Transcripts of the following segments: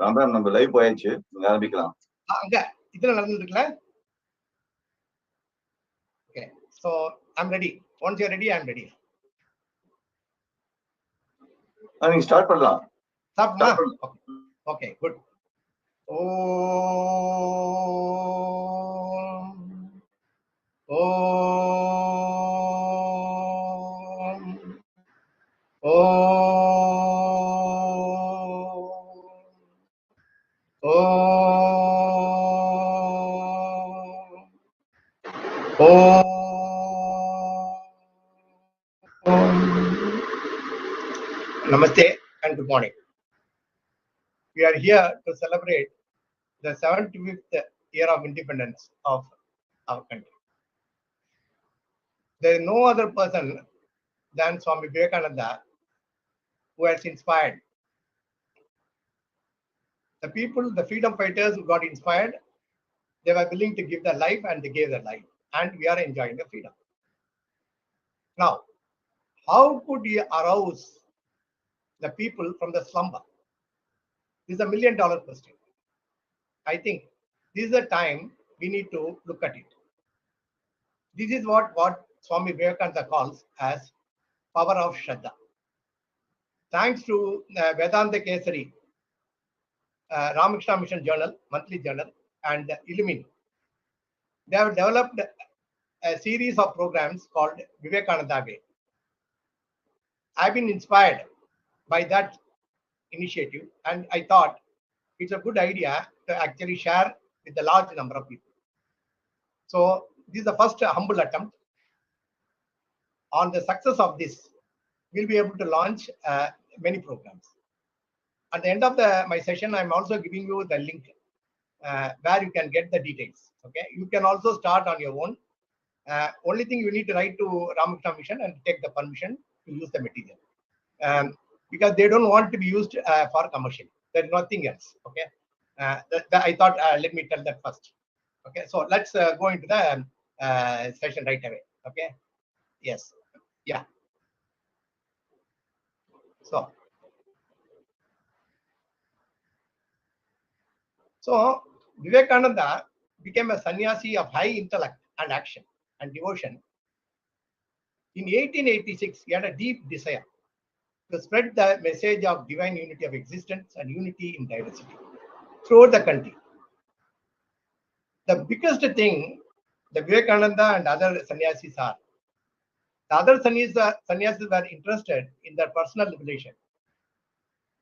ராமராம் நம்ம லைவ் போயாச்சு, நீங்க ஆரம்பிக்கலாம். அங்க இதுல நடந்துருக்குல. Okay, so I'm ready. Once you're ready, I'm ready. நீங்க ஸ்டார்ட் பண்ணலாம். Okay, good. Om Namaste and good morning. We are here to celebrate the 75th year of independence of our country. There is no other person than Swami Vivekananda who has inspired the people, the freedom fighters who got inspired. They were willing to give their life and they gave their life, and we are enjoying the freedom. Now, how could he arouse the people from the slumber? This is $1 million question. I think this is the time we need to look at it. This is what Swami Vivekananda calls as power of Shraddha. Thanks to Vedanta Kesari, Ramakrishna Mission Journal, monthly journal, and Illumine, they have developed a series of programs called Vivekananda Way. I've been inspired by that initiative, and I thought it's a good idea to actually share with a large number of people. So this is the first humble attempt. On the success of this, we'll be able to launch many programs. At the end of my session, I'm also giving you the link where you can get the details. Okay, you can also start on your own. Only thing you need to write to Ramakrishna Mission and take the permission to use the material, because they don't want to be used for commercial. There's nothing else. Okay, I thought let me tell that first. Okay, so let's go into the session right away. Okay, yes, yeah. So Vivekananda became a sannyasi of high intellect and action and devotion. In 1886, he had a deep desire to spread the message of divine unity of existence and unity in diversity throughout the country. The biggest thing the Vivekananda and other sannyasis are, the other sannyasis were interested in their personal liberation.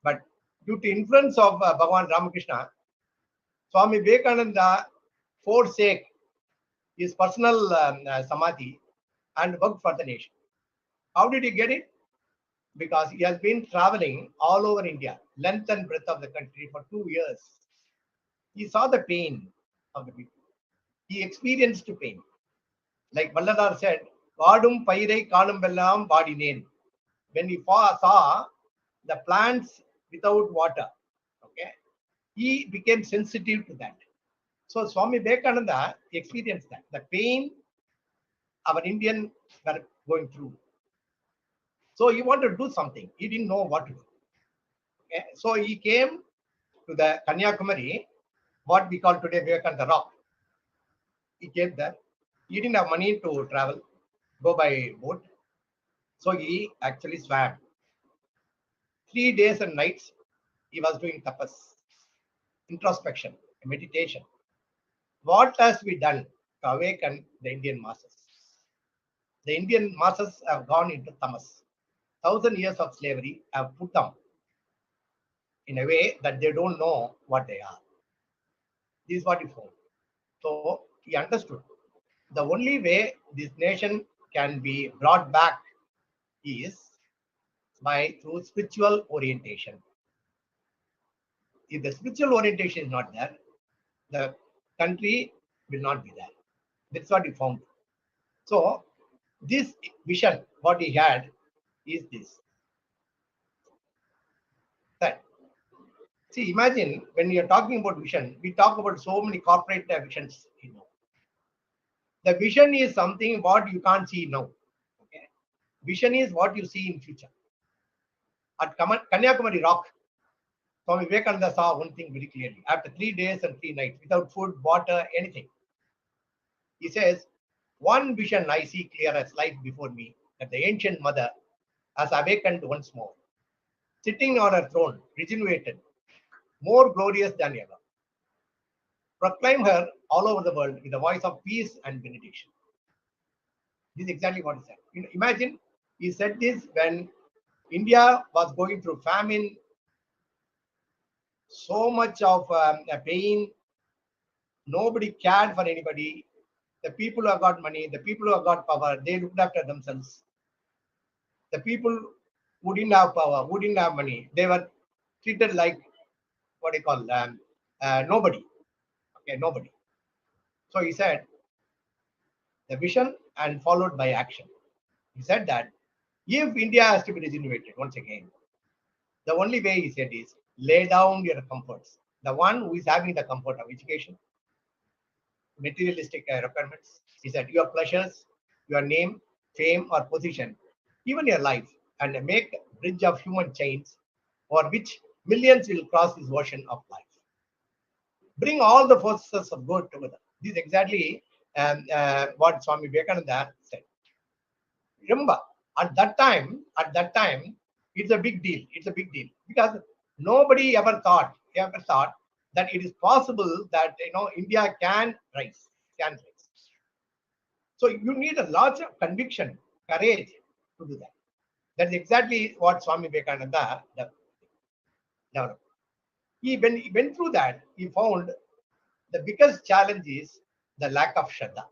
But due to influence of Bhagavan Ramakrishna, Swami Vivekananda forsake his personal samadhi and worked for the nation. How did he get it? Because he has been traveling all over India, length and breadth of the country for 2 years. He saw the pain of the people. He experienced pain. Like Valladar said, "Vaadum pairai kaalum vellam vaadinen." When he saw the plants without water, okay, he became sensitive to that. So Swami Vivekananda experienced that, the pain our Indian were going through. So he wanted to do something. He didn't know what to do. Okay? So he came to the Kanyakumari, what we call today Vivekananda Rock. He came there. He didn't have money to travel, go by boat. So he actually swam. 3 days and nights he was doing tapas, introspection, meditation. What has been done to awaken the Indian masses? The Indian masses have gone into tamas. 1,000 years of slavery have put them in a way that they don't know what they are. This is what he found. So he understood the only way this nation can be brought back is through spiritual orientation. If the spiritual orientation is not there, the country will not be there. That's what he found. So this vision, what he had, is this. That. See, imagine when we are talking about vision, we talk about so many corporate visions. The vision is something what you can't see now. Okay, vision is what you see in future. At Kanyakumari Rock, Swami Vivekananda saw one thing very clearly. After 3 days and 3 nights, without food, water, anything, he says, "One vision I see clear as light before me, that the ancient mother has awakened once more, sitting on her throne, regenerated, more glorious than ever. Proclaim her all over the world with a voice of peace and benediction." This is exactly what he said. Imagine, he said this when India was going through famine, so much of pain, nobody cared for anybody. The people who have got money, the people who have got power, they looked after themselves. The people who didn't have power, who didn't have money, they were treated like what they call nobody. Okay, nobody. So he said the vision and followed by action. He said that if India has to be regenerated once again, the only way, he said, is lay down your comforts. The one who is having the comfort of education, materialistic requirements, he said, your pleasures, your name, fame, or position, even your life, and make a bridge of human chains for which millions will cross this ocean of life. Bring all the forces of good together. This is exactly what Swami Vivekananda said. Remember, at that time, it's a big deal. It's a big deal because nobody ever thought that it is possible that India can rise. So you need a lot of conviction, courage to do that. That's exactly what Swami Vivekananda developed. When he went through that, he found the biggest challenge is the lack of Shraddha.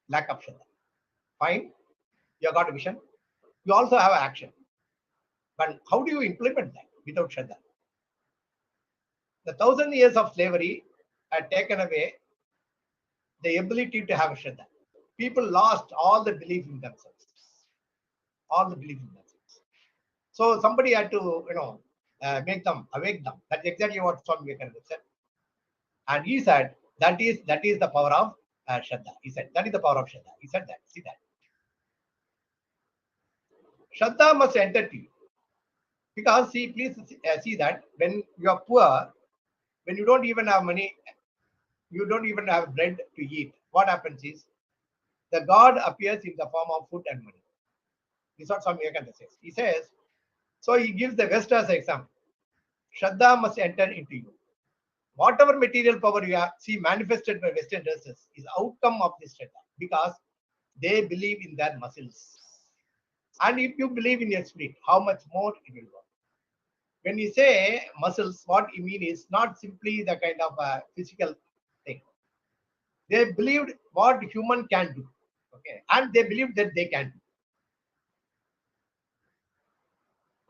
Lack of Shraddha. Fine, you have got a vision. You also have action. But how do you implement that without Shraddha? The 1,000 years of slavery had taken away the ability to have a Shraddha. People lost all the belief in themselves. All the belief in themselves. So somebody had to, make them, awake them. That's exactly what Swami Vivekananda said. And he said, that is the power of Shraddha. He said, that is the power of Shraddha. He said that. See that. Shraddha must enter to you. Because see, please see that when you are poor, when you don't even have money, you don't even have bread to eat, what happens is the God appears in the form of food and money. This is what Swami Vivekananda says. He says, so he gives the West as an example. Shraddha must enter into you. Whatever material power you have, see manifested by Western dresses is outcome of this Shraddha because they believe in their muscles. And if you believe in your spirit, how much more it will work. When you say muscles, what you mean is not simply the kind of physical thing. They believed what human can do, okay, and they believed that they can do.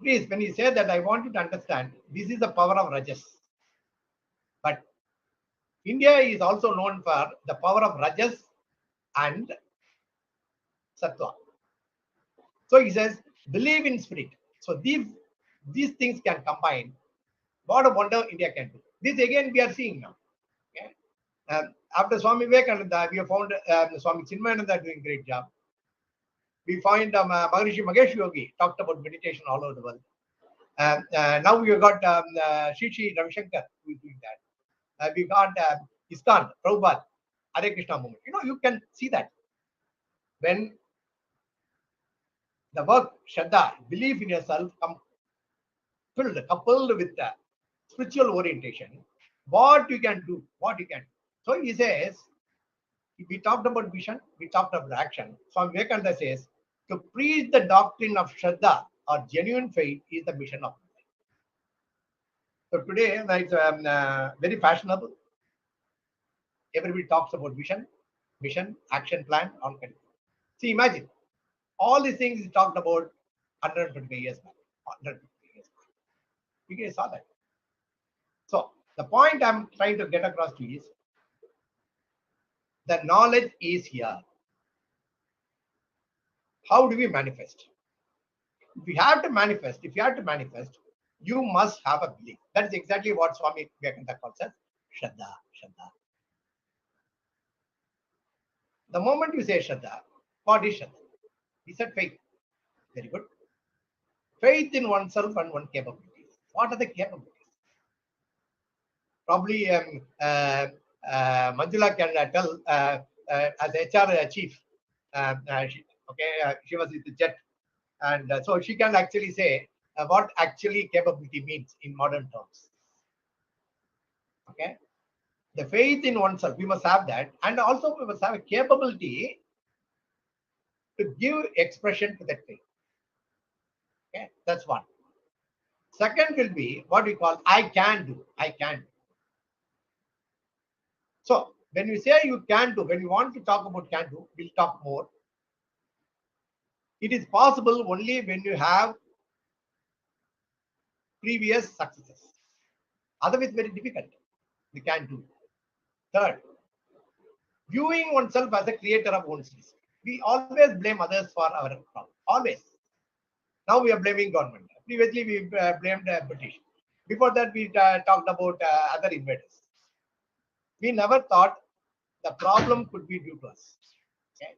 Please, when you say that, I want you to understand this is the power of Rajas. But India is also known for the power of Rajas and Sattva. So he says, believe in spirit. So these things can combine. What a wonder India can do. This again we are seeing now. Okay? After Swami Vivekananda, we have found Swami Chinmayananda doing a great job. We find Maharishi Mahesh Yogi talked about meditation all over the world. Now we have got Shri Ravi Shankar who is doing that. We got ISKCON, Prabhupada, Hare Krishna movement. You can see that when the work Shraddha, belief in yourself, coupled with the spiritual orientation, what you can do. So he says, we talked about vision, we talked about action. So Vivekananda says, to preach the doctrine of Shraddha or genuine faith is the mission of life. So today, it's very fashionable. Everybody talks about vision, mission, action plan, all kind of things. See, imagine all these things is talked about 120 years back. 150 years back. We can saw that. So the point I'm trying to get across to is the knowledge is here. How do we manifest? If you have to manifest, you must have a belief. That is exactly what Swami Vivekananda calls as Shraddha. Shraddha. The moment you say Shraddha, what is Shraddha? He said faith. Very good. Faith in oneself and one's capabilities. What are the capabilities? Probably Manjula can tell as HR chief. She was with the jet, and so she can actually say what actually capability means in modern terms. Okay, the faith in oneself, we must have that, and also we must have a capability to give expression to that faith. Okay, that's one. Second will be what we call I can do. I can do. So when we say you can do, when we want to talk about can do, we'll talk more. It is possible only when you have previous successes. Otherwise, very difficult. We can do. Third, viewing oneself as a creator of one's history. We always blame others for our problem. Always. Now we are blaming government. Previously, we blamed British. Before that, we talked about other invaders. We never thought the problem could be due to us. Okay?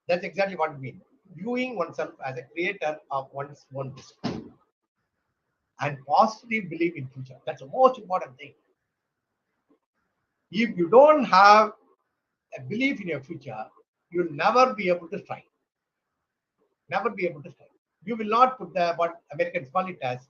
That's exactly what we mean. Viewing oneself as a creator of one's own history. And positive belief in future. That's the most important thing. If you don't have a belief in your future, you'll never be able to strive. Never be able to strive. You will not put the what Americans call it as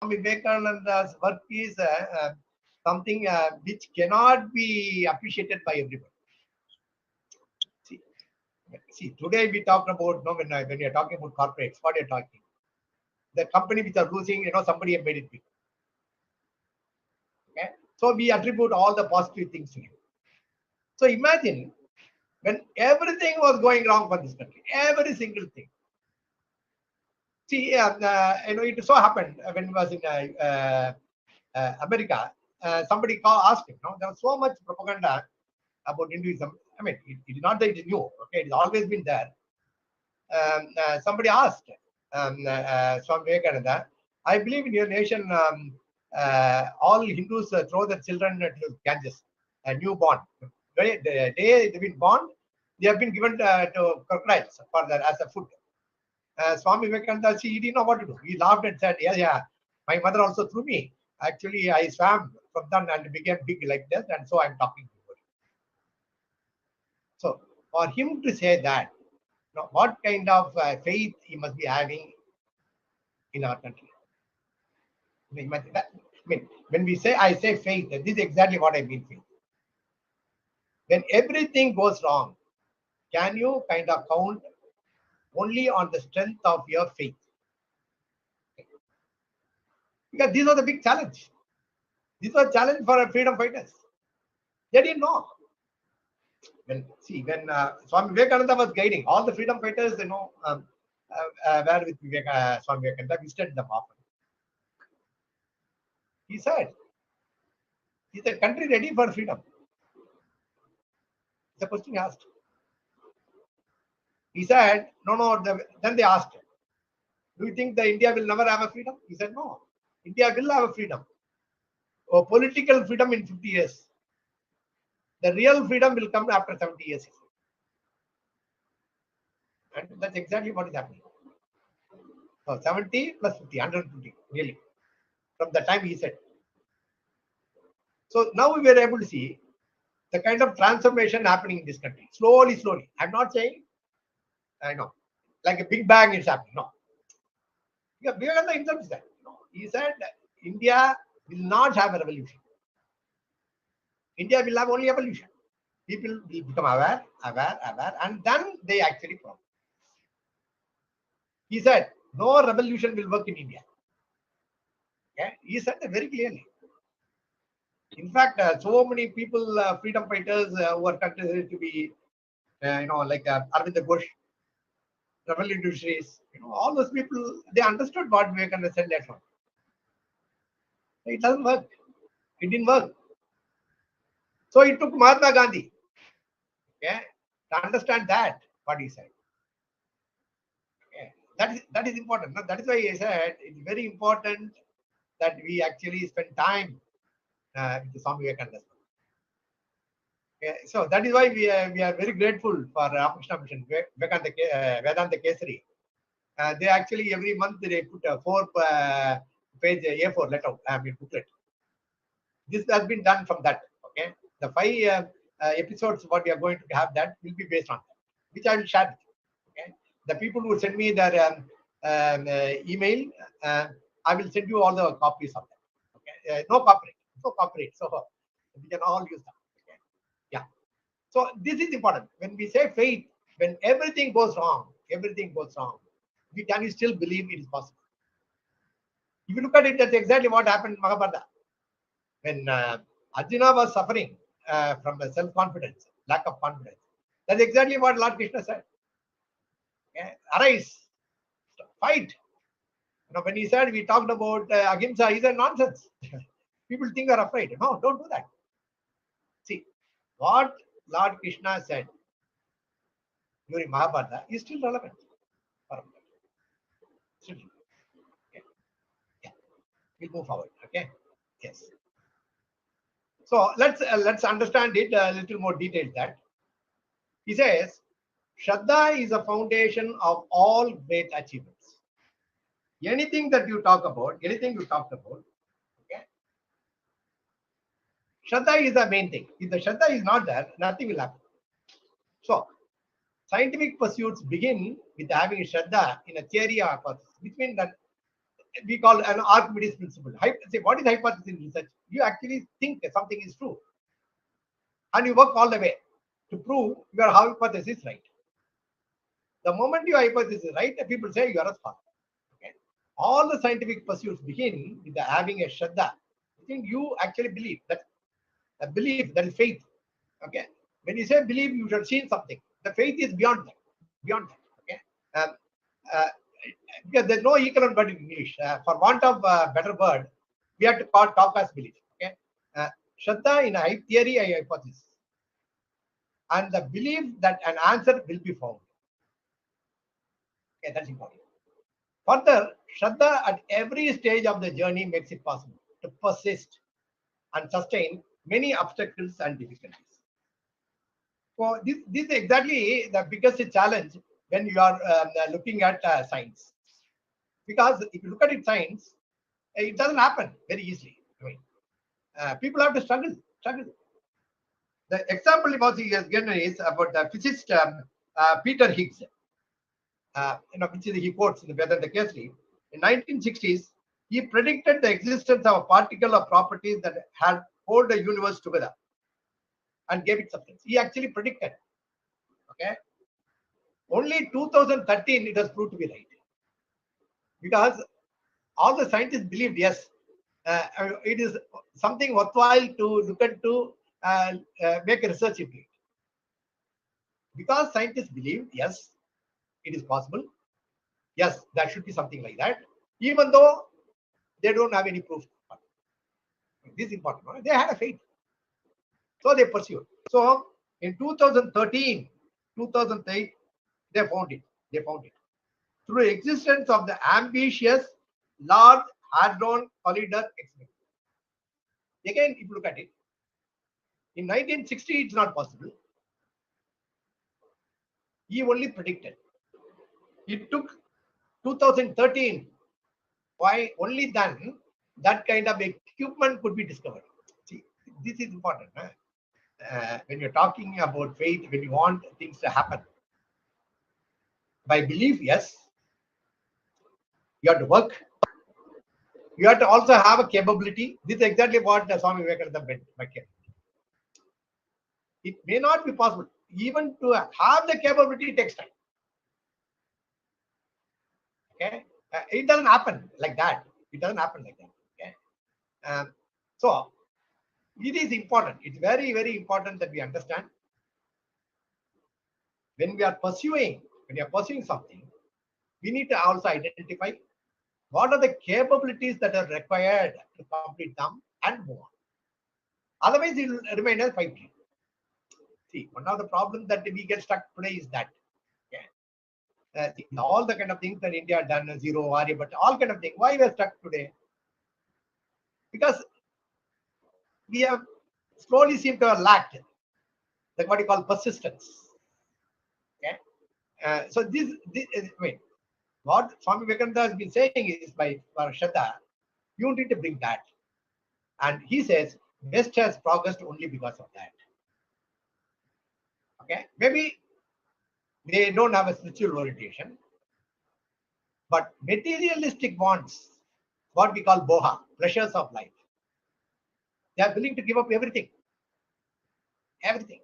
Vivekananda's work is something which cannot be appreciated by everybody. See, today we talk about when you're talking about corporates, what you're talking. The company which are losing, somebody have made it big. Okay, so we attribute all the positive things to him. So imagine when everything was going wrong for this country, every single thing. See, it so happened when he was in America, somebody asked him, there was so much propaganda about Hinduism. I mean, it is not that it is new, okay, it has always been there. Somebody asked Swami Vivekananda, I believe in your nation, all Hindus throw their children to Ganges, newborn. The day they've been born, they have been given to crocodiles for their, as a food. Swami Vivekananda, he didn't know what to do. He laughed and said, yeah, my mother also threw me. Actually, I swam from them and became big like this, and so I'm talking to you. So, for him to say that, what kind of faith he must be having in our country? I mean, when we say, I say faith, this is exactly what I mean faith. When everything goes wrong, can you kind of count only on the strength of your faith? Because these are the big challenge. These are challenge for freedom fighters. They didn't know. When Swami Vivekananda was guiding, all the freedom fighters, were with Swami Vivekananda, visited them often. He said, is the country ready for freedom? The question he asked. He said, no. Then they asked, do you think that India will never have a freedom? He said, no. India will have a freedom. Or political freedom in 50 years. The real freedom will come after 70 years. And that's exactly what is happening. So 70 plus 50, 150, really. From the time he said. So now we were able to see the kind of transformation happening in this country. Slowly. I'm not saying, I know, like a big bang is happening. No. Vivekananda himself said, he said India will not have a revolution. India will have only evolution. People will become aware, and then they actually progress. He said, no revolution will work in India. Okay? He said that very clearly. In fact, so many people, freedom fighters who are considered to be, like Arvind Ghosh, revolutionaries, all those people, they understood what Vivekananda said later on. It doesn't work. It didn't work. So it took Mahatma Gandhi, okay, to understand that, what he said. Okay. That is important. That is why I said it's very important that we actually spend time with Swami Vivekananda. Okay. So that is why we are very grateful for Ramakrishna Mission, Vedanta Kesari. They actually every month they put a 4-page A4 letter, booklet. This has been done from that. Okay, the 5 episodes what we are going to have, that will be based on that, which I will share with you. Okay, the people who send me their email, I will send you all the copies of that. Okay, no copyright, so we can all use that. Okay, yeah. So this is important. When we say faith, when everything goes wrong, can you still believe it is possible? If you look at it, that's exactly what happened in Mahabharata. When Arjuna was suffering from self-confidence, lack of confidence, that's exactly what Lord Krishna said. Okay? Arise, fight. When he said, we talked about Ahimsa, he said nonsense. People think are afraid. No, don't do that. See, what Lord Krishna said during Mahabharata is still relevant. Still. Okay. Yeah. We'll move forward. Okay. Yes. So let's understand it a little more detailed. That he says, Shraddha is a foundation of all great achievements. Anything you talked about, okay, Shraddha is the main thing. If the Shraddha is not there, nothing will happen. So, scientific pursuits begin with having Shraddha in a theory or hypothesis, which means that we call an Archimedes principle. Say, what is hypothesis in research? You actually think that something is true, and you work all the way to prove your hypothesis is right. The moment your hypothesis is right, people say you are a scholar. Okay? All the scientific pursuits begin with having a Shraddha. I think you actually believe that. A belief, that is faith. Okay. when you say believe, you should have seen something. The faith is beyond that. Beyond that. Okay. Uh, because there's no equivalent word in English. For want of a better word, we have to talk as belief. Okay. Shraddha in a theory, a hypothesis. And the belief that an answer will be found. Okay, that's important. Further, Shraddha at every stage of the journey makes it possible to persist and sustain many obstacles and difficulties. So this is exactly the biggest challenge when you are looking at science. Because if you look at it, science, it doesn't happen very easily. I mean, people have to struggle. The example he has given is about the physicist Peter Higgs. Which is he quotes in the Vedanta Kesari. In 1960s, he predicted the existence of a particle of properties that had hold the universe together and gave it substance. He actually predicted. Okay. Only 2013 it was proved to be right. Because all the scientists believed, yes, it is something worthwhile to look at to make a research into it. Because scientists believe, yes, it is possible. Yes, there should be something like that, even though they don't have any proof. This is important. No? They had a faith. So they pursued. So in 2013, 2008, they found it. Through the existence of the ambitious Large Hadron Collider experiment. Again, if you look at it, in 1960, it's not possible. He only predicted. It took 2013. Why? Only then that kind of equipment could be discovered. See, this is important. When you're talking about faith, when you want things to happen. By belief, yes. You have to work. You have to also have a capability. This is exactly what Swami Vivekananda meant by capability. It may not be possible. Even to have the capability, it takes time. Okay? It doesn't happen like that. Okay? So, it is important. It's very, very important that we understand when we are pursuing something, we need to also identify what are the capabilities that are required to complete them and move on. Otherwise, it will remain as pipe dream. See, one of the problems that we get stuck today is that all the kind of things that India had done, zero, worry, but all kind of things. Why we are stuck today? Because we have slowly seem to have lacked what you call persistence. Okay. So this what Swami Vivekananda has been saying is for Shraddha, you need to bring that. And he says, West has progressed only because of that. Okay. Maybe they don't have a spiritual orientation, but materialistic wants, what we call boha, pleasures of life. They are willing to give up everything. Everything.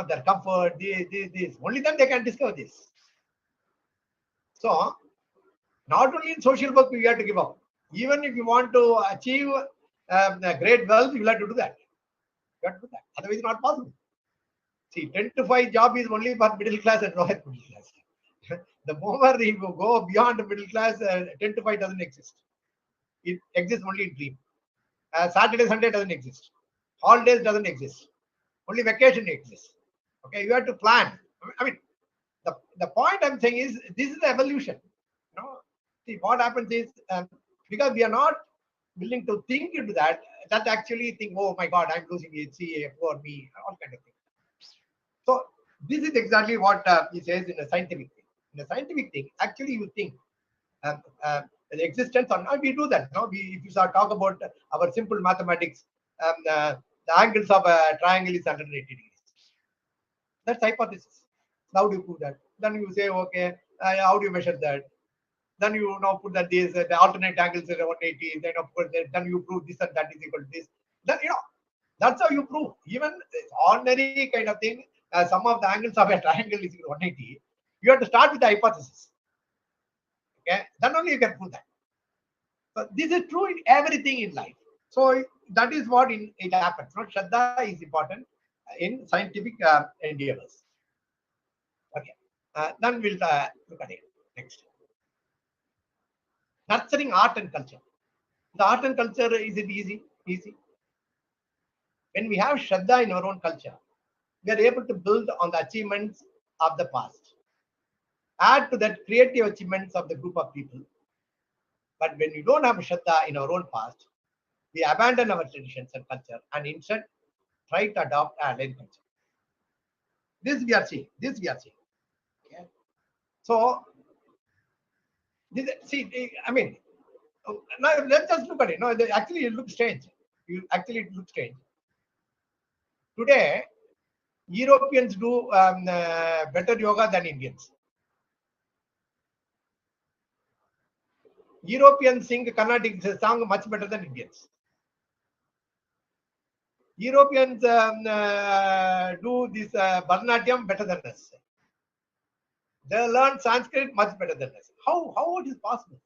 Their comfort, this. Only then they can discover this. So, not only in social work we have to give up. Even if you want to achieve great wealth, you will have to do that. You have to do that. Otherwise, it's not possible. See, 10 to 5 job is only for middle class and lower middle class. The moment you go beyond the middle class, 10 to 5 doesn't exist. It exists only in dream. Saturday, Sunday doesn't exist. Holidays doesn't exist. Only vacation exists. Okay, you have to plan. I mean, the point I'm saying is this is the evolution. See, what happens is because we are not willing to think into that actually think, oh my God, I'm losing HCA for me, all kind of things. So this is exactly what he says in a scientific thing. In a scientific thing, actually you think the existence or not, we do that. If you start talk about our simple mathematics, the angles of a triangle is 180 degrees. That's hypothesis. How do you prove that? Then you say, okay, how do you measure that? Then you put that this the alternate angles are 180. Then of course, then you prove this and that is equal to this. Then that's how you prove. Even ordinary kind of thing, some of the angles of a triangle is equal to 180. You have to start with the hypothesis. Okay, then only you can prove that. So this is true in everything in life. So that is what it happens. Shraddha is important. in scientific endeavors. Okay. Then we'll look at it next. Nurturing art and culture. The art and culture, is it easy? Easy. When we have Shraddha in our own culture, we are able to build on the achievements of the past. Add to that creative achievements of the group of people. But when we don't have Shraddha in our own past, we abandon our traditions and culture and instead try to adopt our alien culture. This we are seeing. This we are seeing. Okay. So, I mean, now let's just look at it. No, actually it looks strange. It looks strange. Today, Europeans do better yoga than Indians. Europeans sing Carnatic song much better than Indians. Europeans do this Bharatanatyam better than us. They learn Sanskrit much better than us. How it is possible?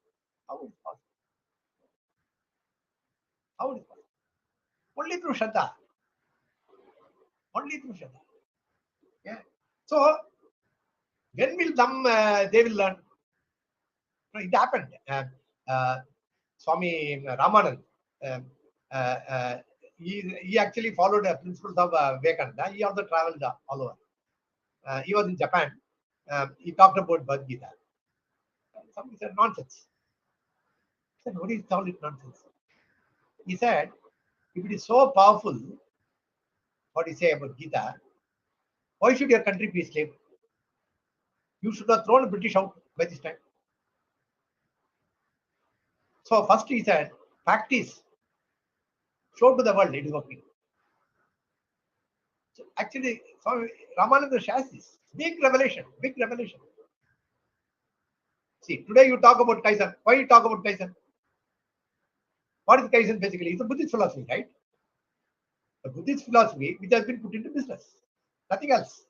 How it is possible? How it is possible? Only through Shraddha. Only through Shraddha. Yeah. So when will they will learn? No, it happened. Swami Ramanand, he actually followed the principles of Vivekananda. He also traveled all over. He was in Japan. He talked about Bhakti. Somebody said nonsense. I said, what is all it nonsense? He said, if it is so powerful, what you say about Gita, why should your country be slave? You should have thrown the British out by this time. So first he said, practice. Show to the world it is working. So actually, Swami Ramananda shares this. Big revelation, big revelation. See, today you talk about Kaizen. Why you talk about Kaizen? What is Kaizen basically? It's a Buddhist philosophy, right? The Buddhist philosophy which has been put into business. Nothing else.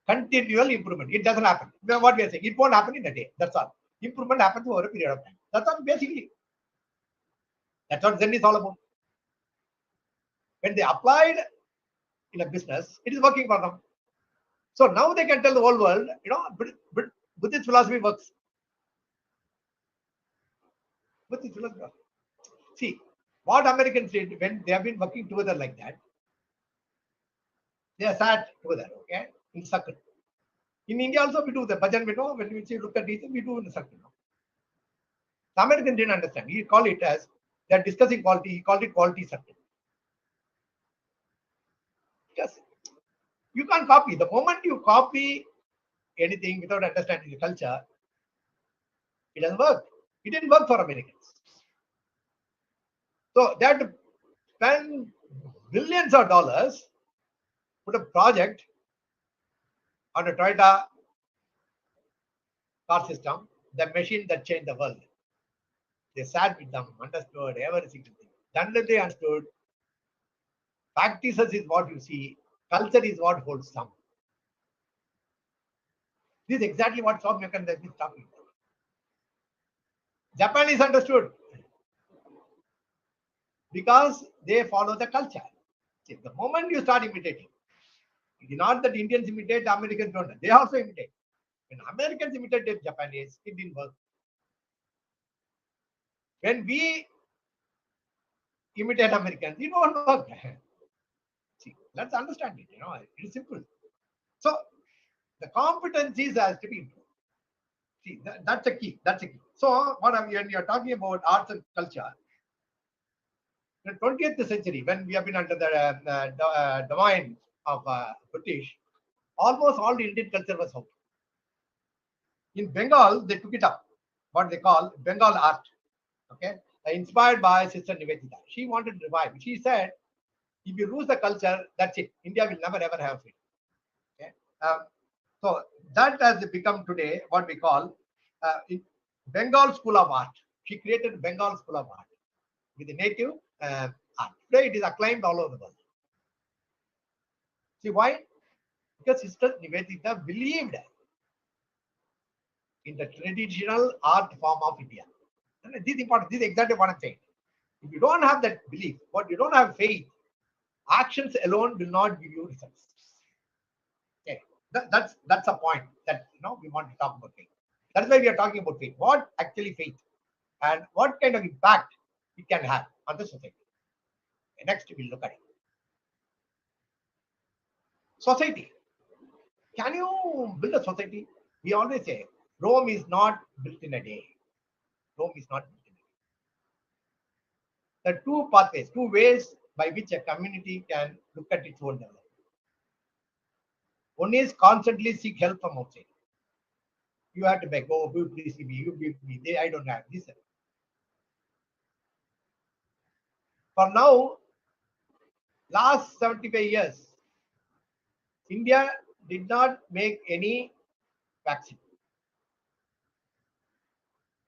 Continual improvement. It doesn't happen. What we are saying, it won't happen in a day. That's all. Improvement happens over a period of time. That's all basically. That's what Zen is all about. When they applied in a business, it is working for them. So now they can tell the whole world, Buddhist philosophy works. Buddhist philosophy works. See, what Americans did when they have been working together like that, they are sat together, okay, in circle. In India also we do the bhajan, when we look at it, we do in the circle. The American didn't understand. He called it as they are discussing quality. He called it quality circle. Because you can't copy. The moment you copy anything without understanding the culture, it doesn't work. It didn't work for Americans. So they had to spend billions of dollars, put a project on a Toyota car system, the machine that changed the world. They sat with them, understood every single thing. Then they understood practices is what you see, culture is what holds some. This is exactly what Swami Vivekananda is talking about. Japanese understood because they follow the culture. See, the moment you start imitating, it is not that Indians imitate, Americans don't. They also imitate. When Americans imitated Japanese, it didn't work. When we imitate Americans, it won't work. See, let's understand it. It is simple. So the competencies has to be improved. See, that's a key. That's a key. So when you're talking about arts and culture, in the 20th century, when we have been under the domain of British, almost all the Indian culture was out. In Bengal, they took it up, what they call Bengal art. Okay, inspired by Sister Nivedita. She wanted to revive. She said, if you lose the culture, that's it. India will never ever have it. Okay, so that has become today what we call Bengal School of Art. She created Bengal School of Art with the native art. Today it is acclaimed all over the world. See why? Because Sister Nivedita believed in the traditional art form of India. And this is important. This is exactly what I'm saying. If you don't have that belief, you don't have faith Actions alone will not give you results. Okay, that's a point that we want to talk about faith. That's why we are talking about faith. What actually faith, and what kind of impact it can have on the society. Next, we'll look at it. Society. Can you build a society? We always say Rome is not built in a day. Rome is not built in a day. There are two pathways, two ways by which a community can look at its own development. One is constantly seek help from outside. You have to beg, oh, you please give me, you give me. I don't have this. For now, last 75 years, India did not make any vaccine.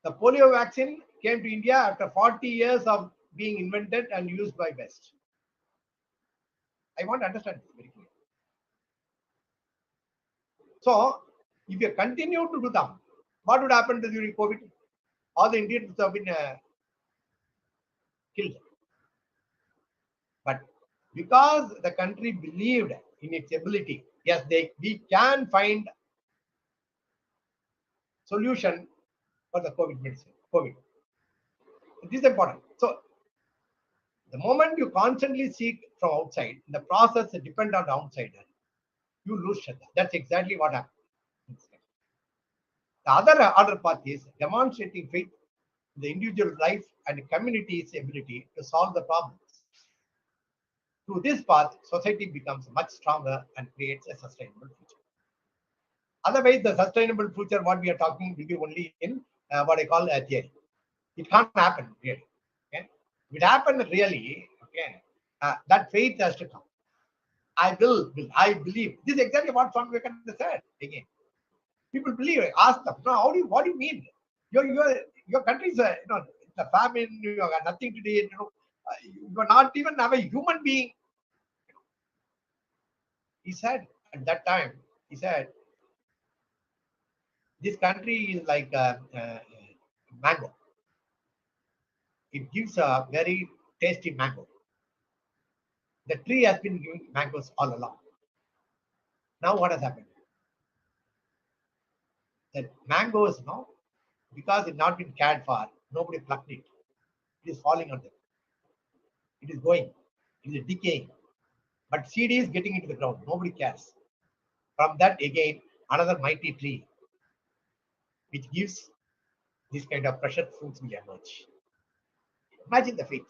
The polio vaccine came to India after 40 years of being invented and used by West. I want to understand this very clearly. So, if you continue to do that, what would happen during COVID? All the Indians have been killed. But because the country believed in its ability, yes, we can find solution for the COVID medicine. COVID. This is important. So, the moment you constantly seek from outside, the process depends on the outsider. You lose Shraddha. That's exactly what happened. The other path is demonstrating faith in the individual life and community's ability to solve the problems. Through this path, society becomes much stronger and creates a sustainable future. Otherwise, the sustainable future, what we are talking, will be only in what I call a theory. It can't happen really. Okay? If it happens really, okay, that faith has to come. I believe. This is exactly what Swami Vivekananda said again. People believe. Ask them. No, what do you mean? Your country is it's a famine. You have nothing to do. You are not even have a human being. He said at that time. He said, this country is like a mango. It gives a very tasty mango. The tree has been giving mangoes all along. Now what has happened? The mangoes, because it's not been cared for, nobody plucked it. It is falling on them. It is going. It is decaying. But seed is getting into the ground. Nobody cares. From that, again, another mighty tree, which gives this kind of precious fruits will emerge. Imagine the faith.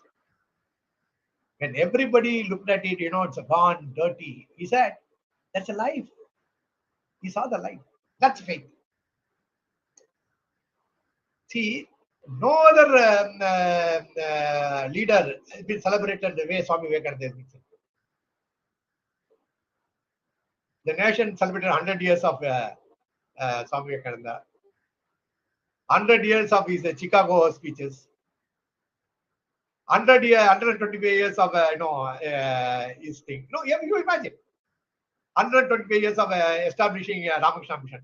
When everybody looked at it, it's gone, dirty. He said, that's a life. He saw the life. That's faith. See, no other leader has been celebrated the way Swami Vivekananda has been celebrated. The nation celebrated 100 years of Swami Vivekananda, 100 years of his Chicago speeches, 125 years of his thing. You imagine 125 years of establishing Ramakrishna Mission.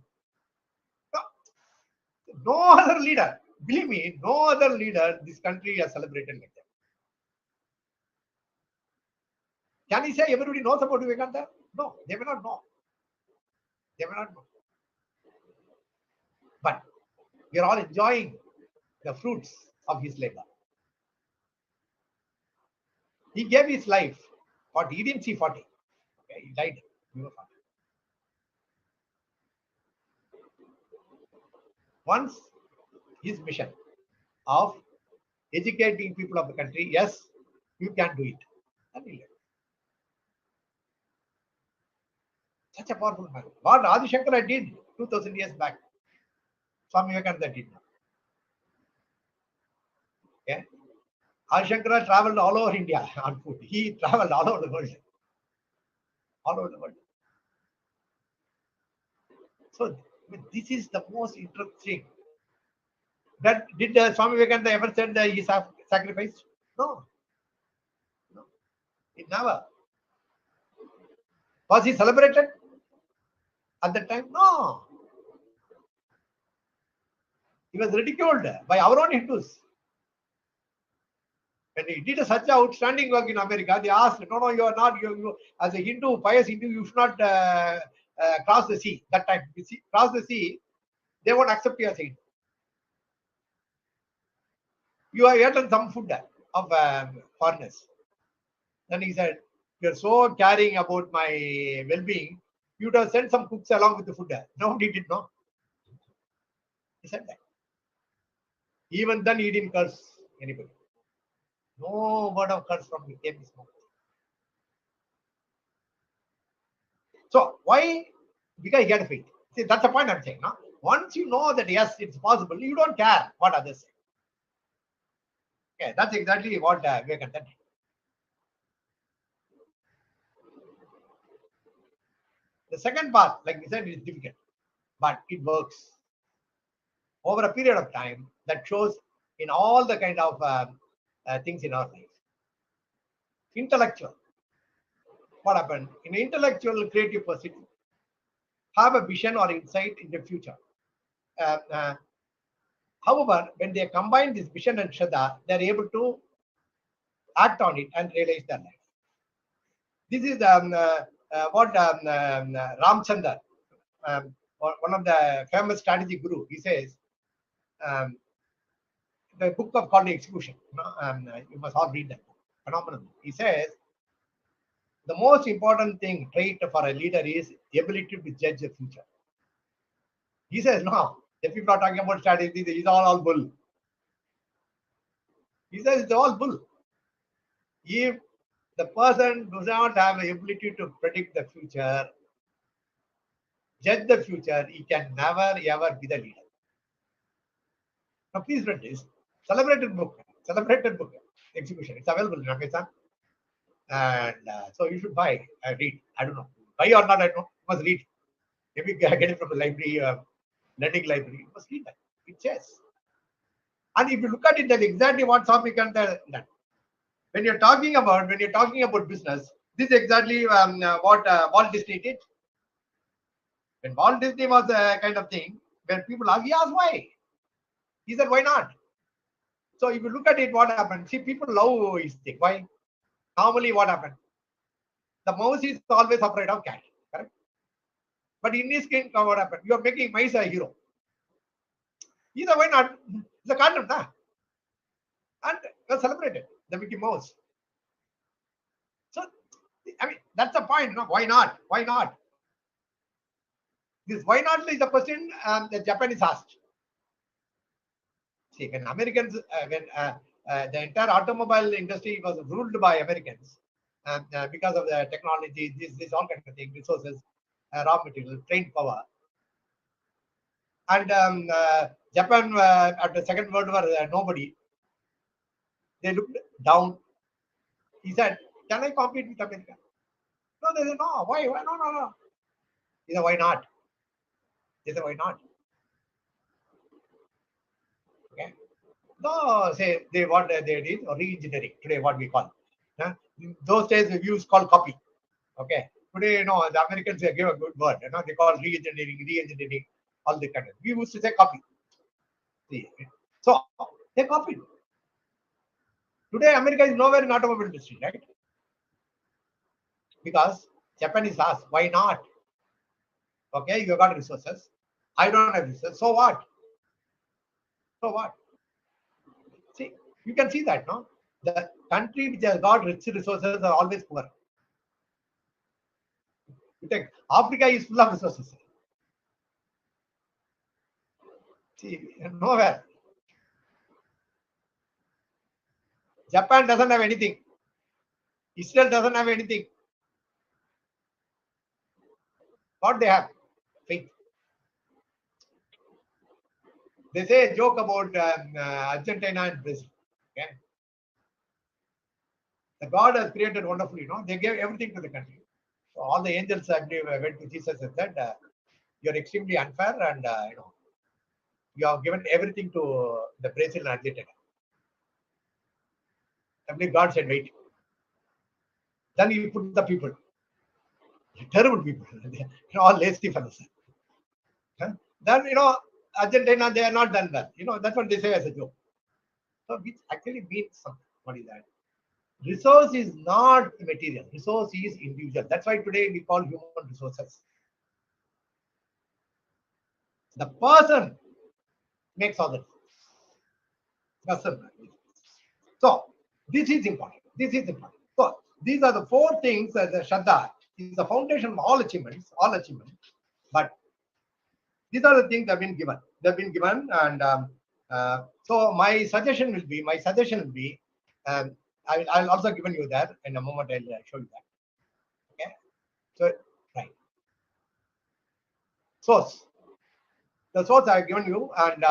No other leader, believe me, no other leader this country has celebrated like that. Can he say everybody knows about Vivekananda? No, they may not know. They may not know. But we are all enjoying the fruits of his labor. He gave his life 40. He didn't see 40. Okay, he died. Once his mission of educating people of the country, yes, you can do it. And he left. Such a powerful man. What Adi Shankara did 2000 years back, Swami Vivekananda did not. Okay? Adi Shankara traveled all over India on foot. He traveled all over the world. All over the world. So this is the most interesting. That did Swami Vivekananda ever said that he sacrificed? No. No. It never. Was he celebrated at that time? No. He was ridiculed by our own Hindus. When he did such an outstanding work in America, they asked, no, you are not, you as a Hindu, pious Hindu, you should not cross the sea. That time, you see, cross the sea, they won't accept you as a Hindu. You have eaten some food of foreigners. Then he said, you're so caring about my well-being, you would have sent some cooks along with the food. No, he did not. He said that. Even then, he didn't curse anybody. No word of curse from him came this moment. So why? Because he had faith. See, that's the point I'm saying. No? Once you know that yes, it's possible, you don't care what others say. Okay, that's exactly what Vivekananda did. The second part, like we said, is difficult, but it works. Over a period of time, that shows in all the kind of things in our life. Intellectual. What happened? In intellectual creative pursuit, have a vision or insight in the future. However, when they combine this vision and Shraddha, they are able to act on it and realize their life. This is what Ramchandra, one of the famous strategy guru, he says, the book of called Execution. You must all read that book. Phenomenal. He says, the most important trait for a leader is the ability to judge the future. He says, no, if people are talking about strategy, it's all bull. He says it's all bull. If the person does not have the ability to predict the future, judge the future, he can never ever be the leader. Now, please read this. Celebrated book, Execution. It's available in Amazon. And so you should buy, read. I don't know. Buy or not, I don't know. You must read. Maybe get it from the library, learning library. You must read that. It says. And if you look at it, that's exactly what Swami can tell. When you're talking about business, this is exactly what Walt Disney did. When Walt Disney was a kind of thing, when people ask, he asked why. He said, why not? So if you look at it, what happened? See, people love his thing. Why? Normally, what happened? The mouse is always afraid of cat, correct? But in his case, what happened? You are making mice a hero. He said, why not? It's a cartoon, nah? And was celebrated, the Mickey Mouse. So, I mean, that's the point. No? Why not? Why not? This why not is the question the Japanese asked. See, when Americans, the entire automobile industry was ruled by Americans because of the technology, this all kind of thing, resources, raw material, trained power. And Japan, after the Second World War, nobody. They looked down. He said, can I compete with America? No, they said, no. Why? No. He said, why not? They said, why not? Okay. No, say they what they did or re-engineering. Today, what we call. In those days, we used call copy. Okay. Today, the Americans give a good word. They call re-engineering, all the kind of. We used to say copy. See. So they copied. Today, America is nowhere in automobile industry, right? Because Japanese asked, why not? Okay, you got resources. I don't have resources. So what? So what? See, you can see that, no? The country which has got rich resources are always poor. You think Africa is full of resources. See, nowhere. Japan doesn't have anything. Israel doesn't have anything. What they have? Faith. They say a joke about Argentina and Brazil. Okay? The God has created wonderfully, they gave everything to the country. So all the angels, I believe, went to Jesus and said, you're extremely unfair and, you have given everything to the Brazil and Argentina. I believe God said, wait. Then you put the people. Terrible people. All lazy fellows. Then, Argentina, they are not done well. That's what they say as a joke. So which actually means something. What is that? Resource is not material. Resource is individual. That's why today we call human resources. The person makes all the person. So this is important. This is important. So these are the four things that the Shraddha is the foundation of all achievements. All achievements. But these are the things that have been given. They've been given, and so my suggestion will be. I'll also given you that in a moment. I'll show you that. Okay. So right. Source. The source I have given you, and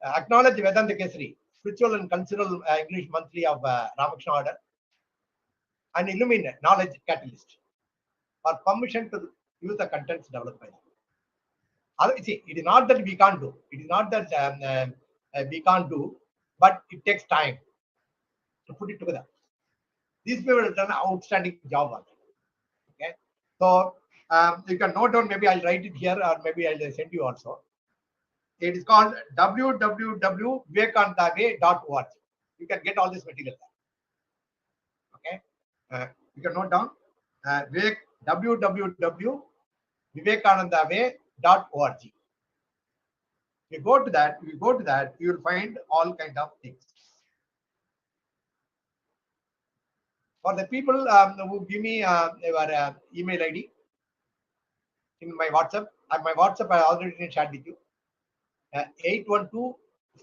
acknowledge Vedanta Kesari, spiritual and cultural English monthly of Ramakrishna order, and illuminate knowledge catalyst for permission to use the contents developed by them. See, it is not that we can't do. It is not that we can't do, but it takes time to put it together. These people have done an outstanding job on it. Okay, so you can note down. Maybe I'll write it here, or maybe I'll send you also. It is called www.vivekananda.org. You can get all this material there. Okay, you can note down www.vivekananda.org. You go to that. You will find all kind of things. For the people who give me your email ID in my WhatsApp, my WhatsApp I already shared with you.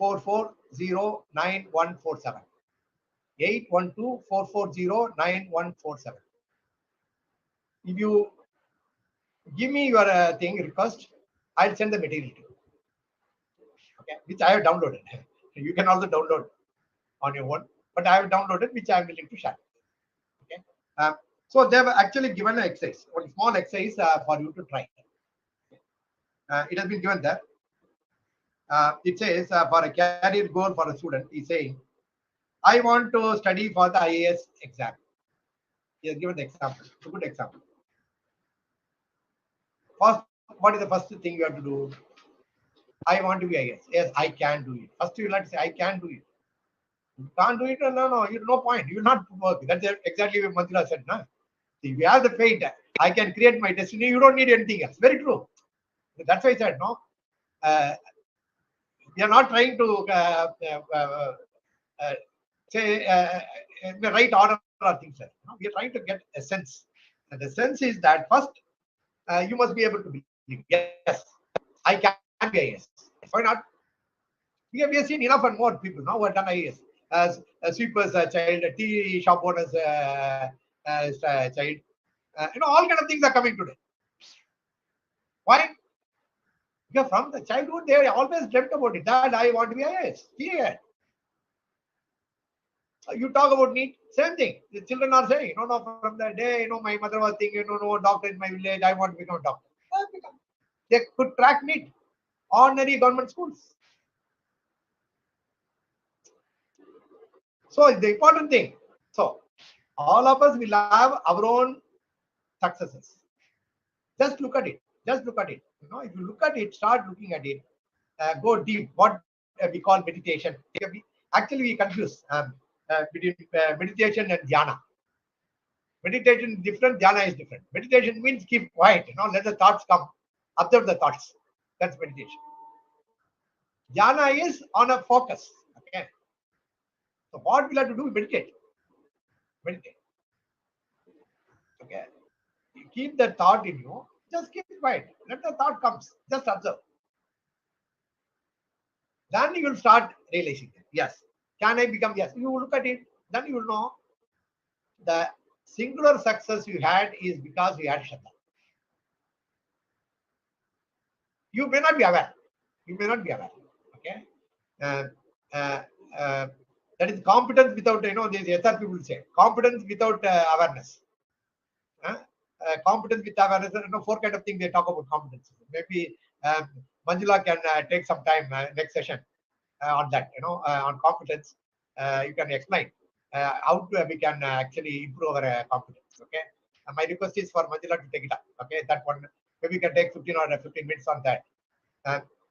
812-440-9147. 812-440-9147. If you give me your request, I'll send the material to you. Okay, which I have downloaded. You can also download on your own, but I have downloaded, which I am willing to share. Okay, so they have actually given an exercise, one small exercise for you to try. It has been given there. It says for a career goal for a student, he's saying, I want to study for the IAS exam. He has given the example, a good example. First, what is the first thing you have to do? I want to be IAS. Yes, I can do it. First, you have to say, I can do it. You can't do it, no, you no point. You will not work. That's exactly what Manjula said. No? If you have the faith, I can create my destiny, you don't need anything else. Very true. That's why I said, no. We are not trying to say the right order or things like that. No? We are trying to get a sense. And the sense is that first, you must be able to believe, yes, I can be IAS. Why not? We have seen enough and more people now who have done IAS. As a sweeper's child, a tea shop owner's child. All kind of things are coming today. Why? Because from the childhood, they always dreamt about it. Dad, I want to be IAS. Yeah. You talk about NEET, same thing. The children are saying, from the day, my mother was thinking, doctor in my village, I want to become a doctor. They could crack NEET, ordinary government schools. So the important thing. So all of us will have our own successes. Just look at it. Just look at it. If you look at it, start looking at it. Go deep. What we call meditation. Actually, we confuse between meditation and dhyana. Meditation is different. Dhyana is different. Meditation means keep quiet. Let the thoughts come. Observe the thoughts. That's meditation. Dhyana is on a focus. Okay. So what we'll have to do is meditate. Meditate. Okay. You keep the thought in you. Just keep it quiet. Let the thought comes. Just observe. Then you will start realizing it. Yes. Can I become? Yes. You look at it. Then you will know the singular success you had is because you had Shraddha. You may not be aware. You may not be aware. Okay. That is competence without, these SR people say, competence without awareness. Competence with awareness, 4 kind of things they talk about competence. Maybe Manjula can take some time next session on that, on competence. You can explain how we can actually improve our competence. Okay. My request is for Manjula to take it up. Okay. That one, maybe we can take 15 or 15 minutes on that.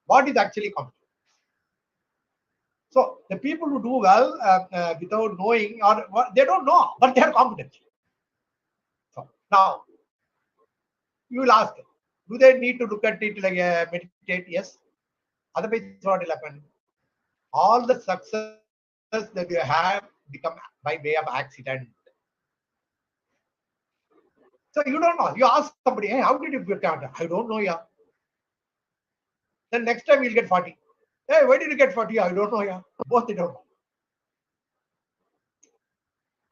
What is actually competence? So the people who do well without knowing, or they don't know, but they are competent. So now you will ask, do they need to look at it like a meditate? Yes. Otherwise, what will happen? All the success that you have become by way of accident. So you don't know. You ask somebody, hey, how did you get out? I don't know, yeah. Then next time you'll get 40. Hey, why did you get 40? I don't know, yeah. Both they don't know.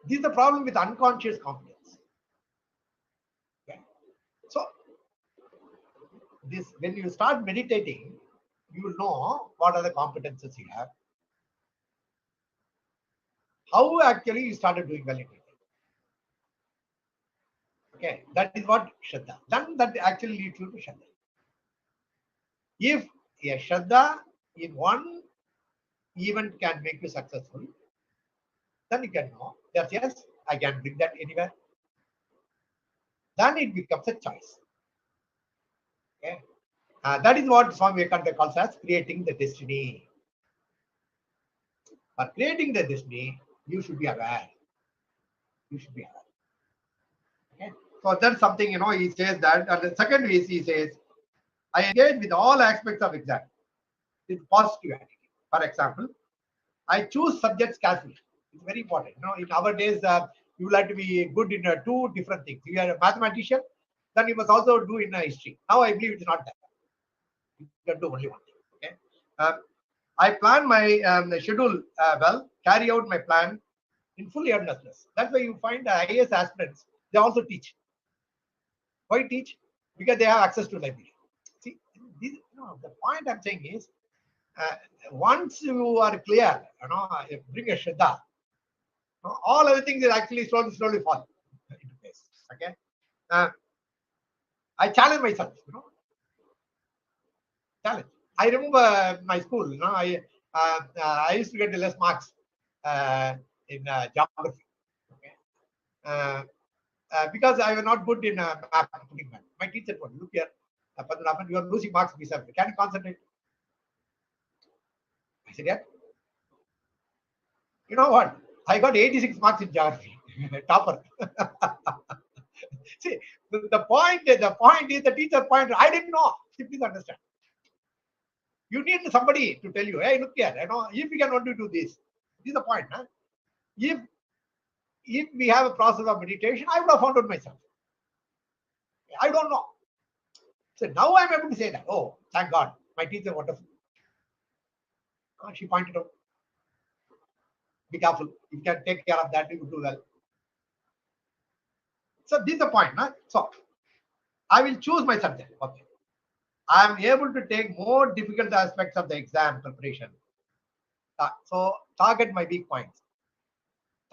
This is the problem with unconscious confidence. Okay. So this, when you start meditating, you will know what are the competences you have. How actually you started doing well in it. Okay, that is what Shraddha. Then that actually leads you to Shraddha. If a Shraddha in one event can make you successful, then you can know that yes, I can bring that anywhere. Then it becomes a choice. Okay, that is what Swami Vivekananda calls as creating the destiny. For creating the destiny, you should be aware. You should be aware. Okay, so that's something, you know, he says that. And the second is, he says, I engage with all aspects of exam with positive attitude. For example, I choose subjects carefully. It's very important. You know, in our days, you like to be good in two different things. You are a mathematician, then you must also do in history. Now I believe it's not that. You can do only one thing. Okay. I plan my schedule well, carry out my plan in full earnestness. That's why you find the IAS aspirants, they also teach. Why teach? Because they have access to library. See, this, you know, the point I'm saying is, once you are clear, you know, bring a Shraddha, you know, all other things will actually slowly fall into place. Okay. I challenge myself, you know. Challenge. I remember my school, you know, I used to get less marks in geography. Okay. Because I was not good in putting math. My teacher told, look here, Padmanabhan, you are losing marks. Can you concentrate? I said, yeah. You know what? I got 86 marks in geography. Topper. See, the point is the teacher point. I didn't know. Please understand. You need somebody to tell you, hey, look here, you know, if we can only do this. This is the point. Huh? If we have a process of meditation, I would have found out myself. I don't know. So now I'm able to say that. Oh, thank God, my teacher wonderful. She pointed out. Be careful. You can take care of that. You will do well. So this is the point. Huh? So I will choose my subject. Okay. I am able to take more difficult aspects of the exam preparation. So target my weak points.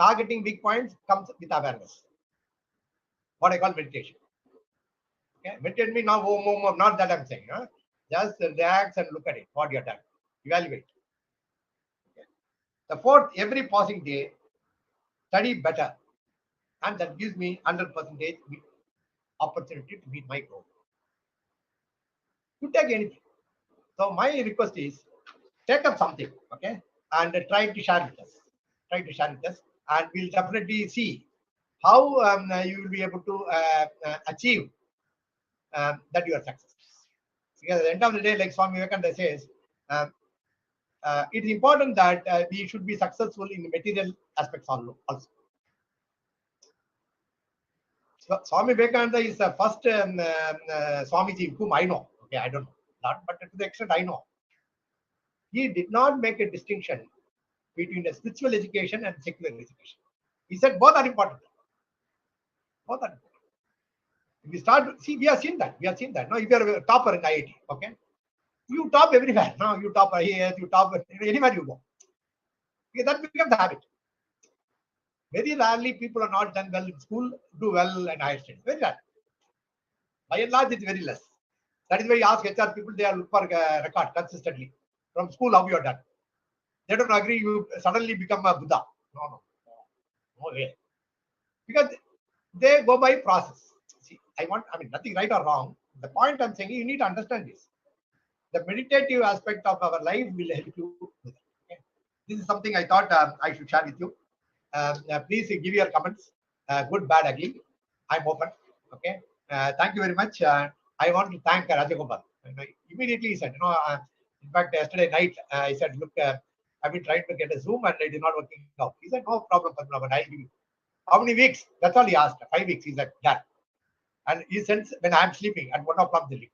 Targeting weak points comes with awareness. What I call meditation. Okay. Meditation means not that I'm saying. Huh? Just relax and look at it. What you're done. Evaluate. Okay. The fourth, every passing day, study better. And that gives me 100% opportunity to meet my goal. You take anything. So my request is take up something, okay, and try to share with us. Try to share with us, and we'll definitely see how you will be able to achieve that your success. Because at the end of the day, like Swami Vivekananda says, it is important that we should be successful in the material aspects also. So, Swami Vivekananda is the first Swamiji whom I know. Okay, I don't know, not, but to the extent I know, he did not make a distinction between a spiritual education and secular education. He said both are important. Both are important. If we start, see, we have seen that. Now, if you are a topper in IIT, okay, you top everywhere. Now you top here, you top anywhere you go. Okay, that becomes the habit. Very rarely people are not done well in school, do well in higher studies. Very rare. By and large, it's very less. That is why you ask HR people, they are look for record consistently. From school, how you are done. They don't agree, you suddenly become a Buddha. No way. Because they go by process. See, nothing right or wrong. The point I'm saying, you need to understand this. The meditative aspect of our life will help you with it. Okay? this is something I thought I should share with you. Please give your comments, good, bad, ugly. I'm open. Okay. Thank you very much. I want to thank Rajagopal. Immediately he said, in fact, yesterday night, I said, look, I've been trying to get a Zoom and it is not working out. He said, no problem, Padmanabhan, I'll give you. How many weeks? That's all he asked. 5 weeks. He said, done. And he sends when I'm sleeping at 1 o'clock the link.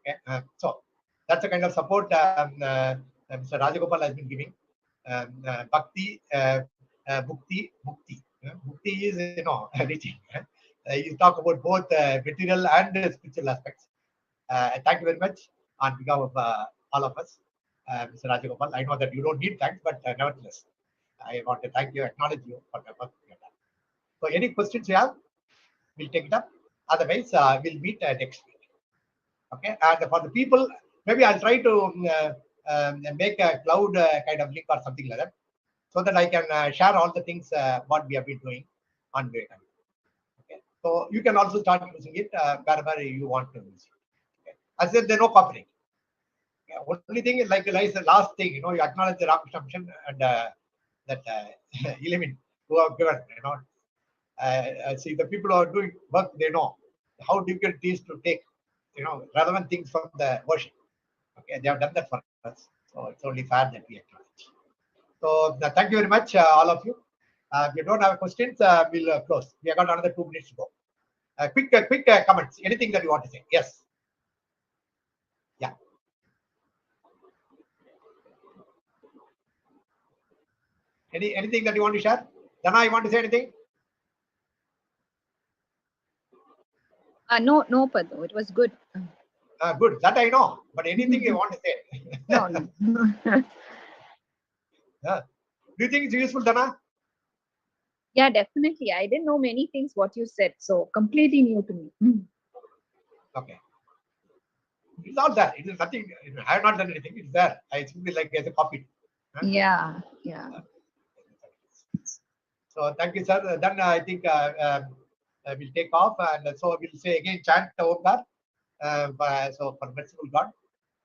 Okay. So that's the kind of support Mr. Rajagopal has been giving. Bhakti, Bhukthi, Mukhthi. Bhukti is, reaching. You talk about both material and spiritual aspects. Thank you very much on behalf of all of us, Mr. Rajagopal. I know that you don't need thanks, but nevertheless, I want to thank you, acknowledge you for the work you have done. So, any questions you have, we'll take it up. Otherwise, we'll meet next week. Okay, and for the people, maybe I'll try to make a cloud kind of link or something like that, so that I can share all the things what we have been doing on Vivekananda. Okay, so you can also start using it wherever you want to use it. Okay. I said there's no copyright. Okay. Only thing is like the last thing, you acknowledge the Ramakrishna mission and that 11 who have given, see the people who are doing work, they know how difficult it is to take, relevant things from the worship. Okay, they have done that for us, so it's only fair that we acknowledge. So thank you very much, all of you. If you don't have questions, we'll close. We have got another 2 minutes to go. Quick comments. Anything that you want to say? Yes. Yeah. Anything that you want to share? Dana, you want to say anything? No, Padma. It was good. Good. That I know. But anything you want to say? No. Do you think it's useful, Dana? Yeah, definitely. I didn't know many things what you said, so completely new to me. Okay. It's not that. It is nothing. I have not done anything. It's there. I simply like as a copy. Yeah. So thank you, sir. Then I think we'll take off, and so we'll say again chant Omkar. So for merciful God,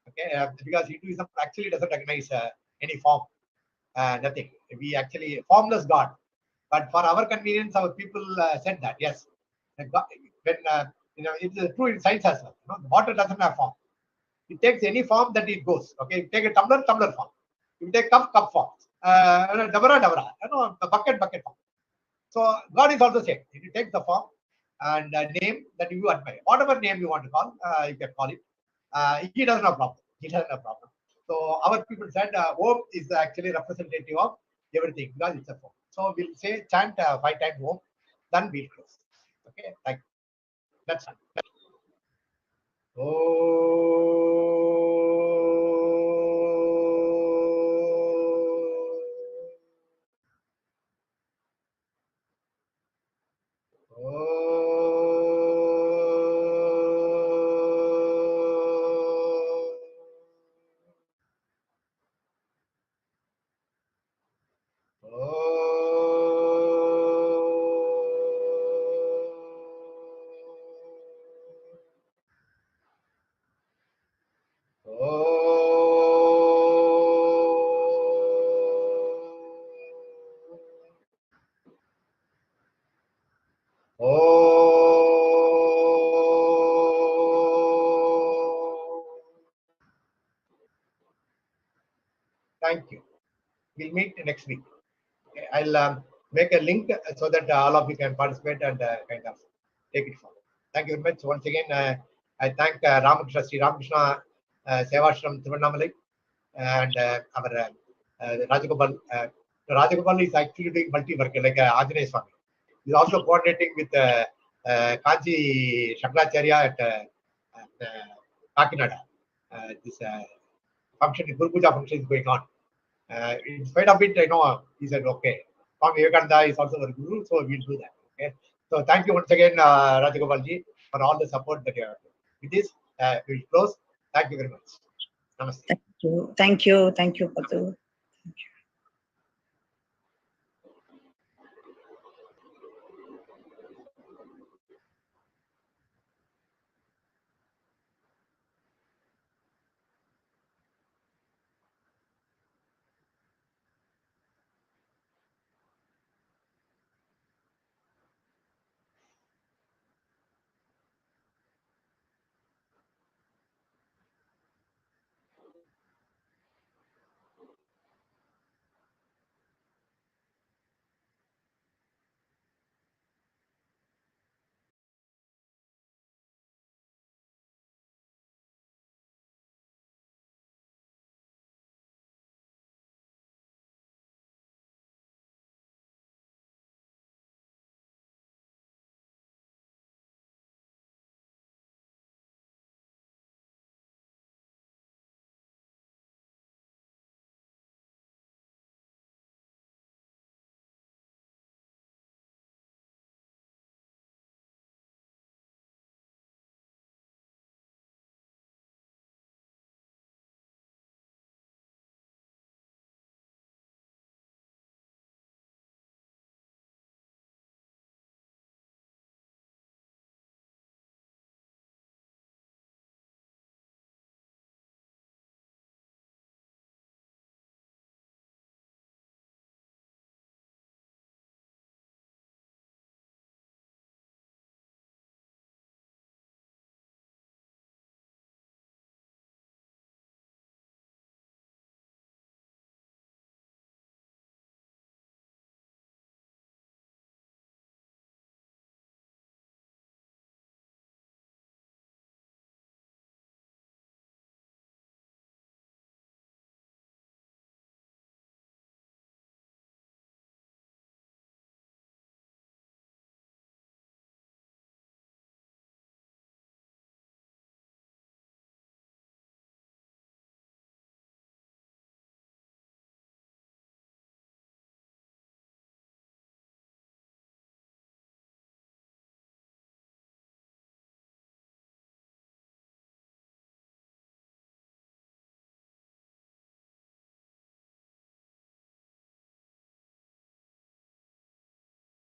okay, because Hinduism actually doesn't recognize any form, nothing. We actually formless God, but for our convenience, our people said that yes, God, when it is true in science as well. The water doesn't have form; it takes any form that it goes. Okay, you take a tumbler form. You take cup form. Dabra, a bucket form. So God is also same. It takes the form and name that you admire. Whatever name you want to call, you can call it. He doesn't have problem. So our people said Om is actually representative of everything because it's a form. So we'll say chant 5 times Om, then we'll close. Okay, like that's it. Thank you. We'll meet next week. Okay, I'll make a link so that all of you can participate and kind of take it forward. Thank you very much. Once again, I thank Ramakrishna Sevashramam Tiruvannamalai and our Rajagopal. Rajagopal is actually doing multi-work like Anjaneya Swami. He's also coordinating with Kanchi Shankaracharya at Kakinada. This function, Guru Puja function is going on. In spite of it, he said, okay, Swami Vivekananda is also our guru, so we'll do that. Okay. So thank you once again, Rajagopalji, for all the support that you have done. With this, we'll close. Thank you very much. Namaste. Thank you, Padhu. Thank you.